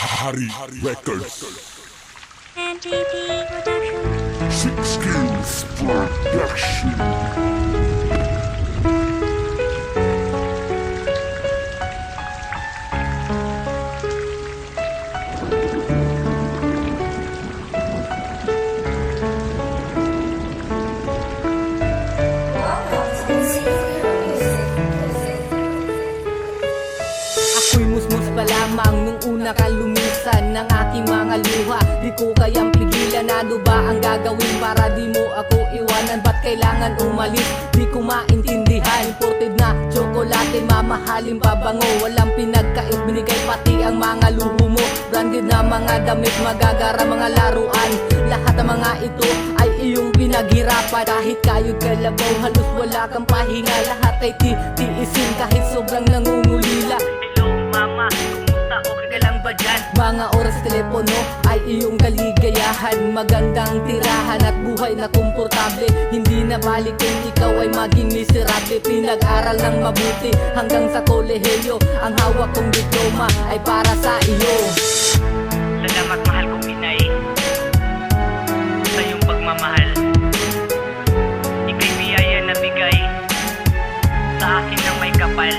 Hari Records. NTP Production. Six Skills Production. Ako'y musmus pa lamang nung una ka lumisan ng aking mga luha. Di ko kayang pigilan, ano ba ang gagawin para di mo ako iwanan? Ba't kailangan umalis? Di ko maintindihan. Imported na tsokolate, mamahaling pabango. Walang pinagkait, binigay pati ang mga luho mo. Branded na mga damit, magagara mga laruan. Lahat ng mga ito ay iyong pinaghirapan. Kahit kayod kalabaw, halos wala kang pahinga. Lahat ay tiisin kahit sobrang nangungulila. Mama, kumusta? Okay ka lang ba dyan? Mga oras sa telepono ay iyong kaligayahan. Magandang tirahan at buhay na komportable. Hindi na balik kung ikaw ay maging miserable. Pinag-aral ng mabuti hanggang sa kolehiyo. Ang hawak kong diploma ay para sa iyo. Salamat mahal kong inay sa iyong pagmamahal. Ika'y biyaya na bigay sa akin ng may kapal.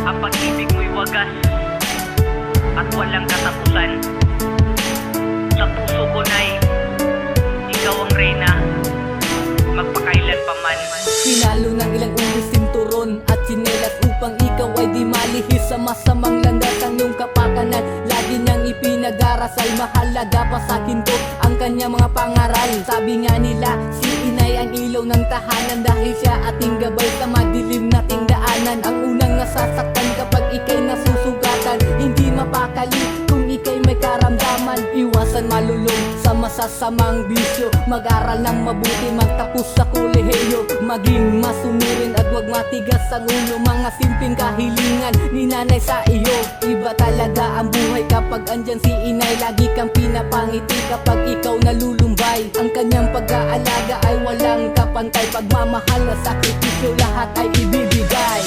Ang pag-ibig mo'y wagas at walang katapusan. Sa puso ko na'y ikaw ang reyna, magpakailan pa man. Pinalo ng ilang ulis, sinturon at tsinelas upang ikaw ay di malihis sa masamang landas. Ang iyong kapakanan lagi niyang ipinag-arasal. Mahalaga pa sa akin to ang kanyang mga pangaral. Sabi nga nila, si inay ang ilaw ng tahanan, dahil siya ating gabay sa madilim nating daanan. Ang unang nasasaktan kapag ika'y nasusugatan, hindi mapakali kung ika'y may karamdaman. Iwasan malulong sa masasamang bisyo, mag-aral ng mabuti, magtapos sa kolehiyo. Maging masunurin at wag matigas ang ulo. Mga simpleng kahilingan ni nanay sa iyo. Iba talaga ang buhay kapag andyan si inay. Lagi kang pinapangiti kapag ikaw nalulumbay. Ang kanyang pag-aalaga ay walang kapantay. Pagmamahal na sakripisyo, lahat ay ibibigay.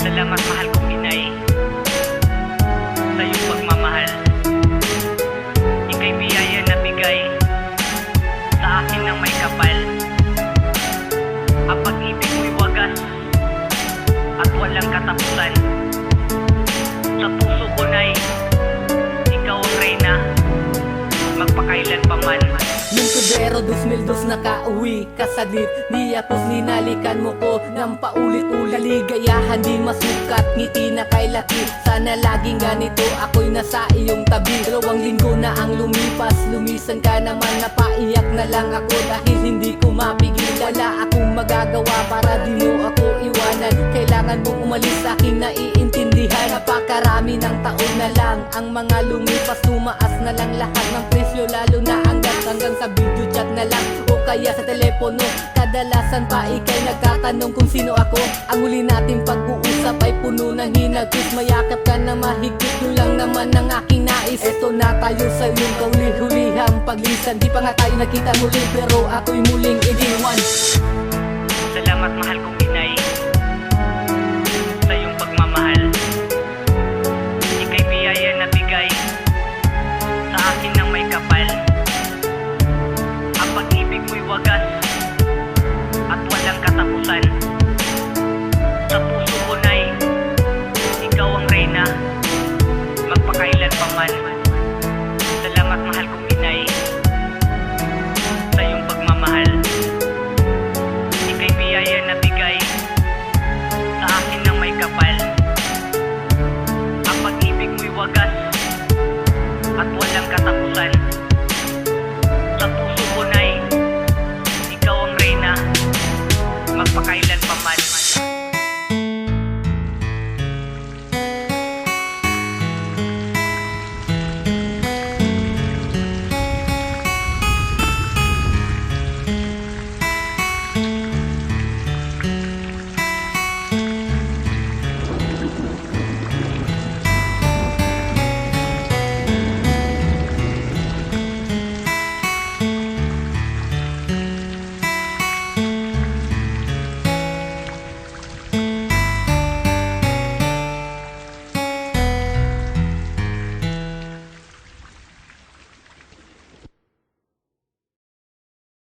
Salamat mahal kong inay sa iyong pagmamahal. Ika'y biyaya na bigay sa akin ng may kapal. Ang pag-ibig mo'y wagas at walang katapusan. Sa puso ko na'y ikaw ang reyna, magpakailan pa man. Nung Pebrero 2002 nakauwi ka saglit, niyapos ninalikan mo ko ng paulit-ulit. Ligayahan di masukat, ngiti na kay laki. Sana laging ganito, ako'y nasa iyong tabi. 2 linggo na ang lumipas, lumisan ka naman. Napaiyak na lang ako dahil hindi ko mapigil. Wala akong magagawa para di mo ako iwanan. Kailangan mong umalis, aking naiintindihan. Napakarami ng taon na lang ang mga lumipas. Tumaas na lang lahat ng presyo, lalo na ang gas. Hanggang sa video chat na lang o kaya sa telepono. Kadalasan pa ika'y nagtatanong kung sino ako. Ang huli nating pag-uusap ay puno ng hinagpis. Mayakap ka na mahigpit, yun lang naman ang aking nais. Eto na tayo sa iyong kauli-hulihang paglisan. Di pa nga tayo nakita muli, pero ako'y muling iniwan. Salamat mahal kong inay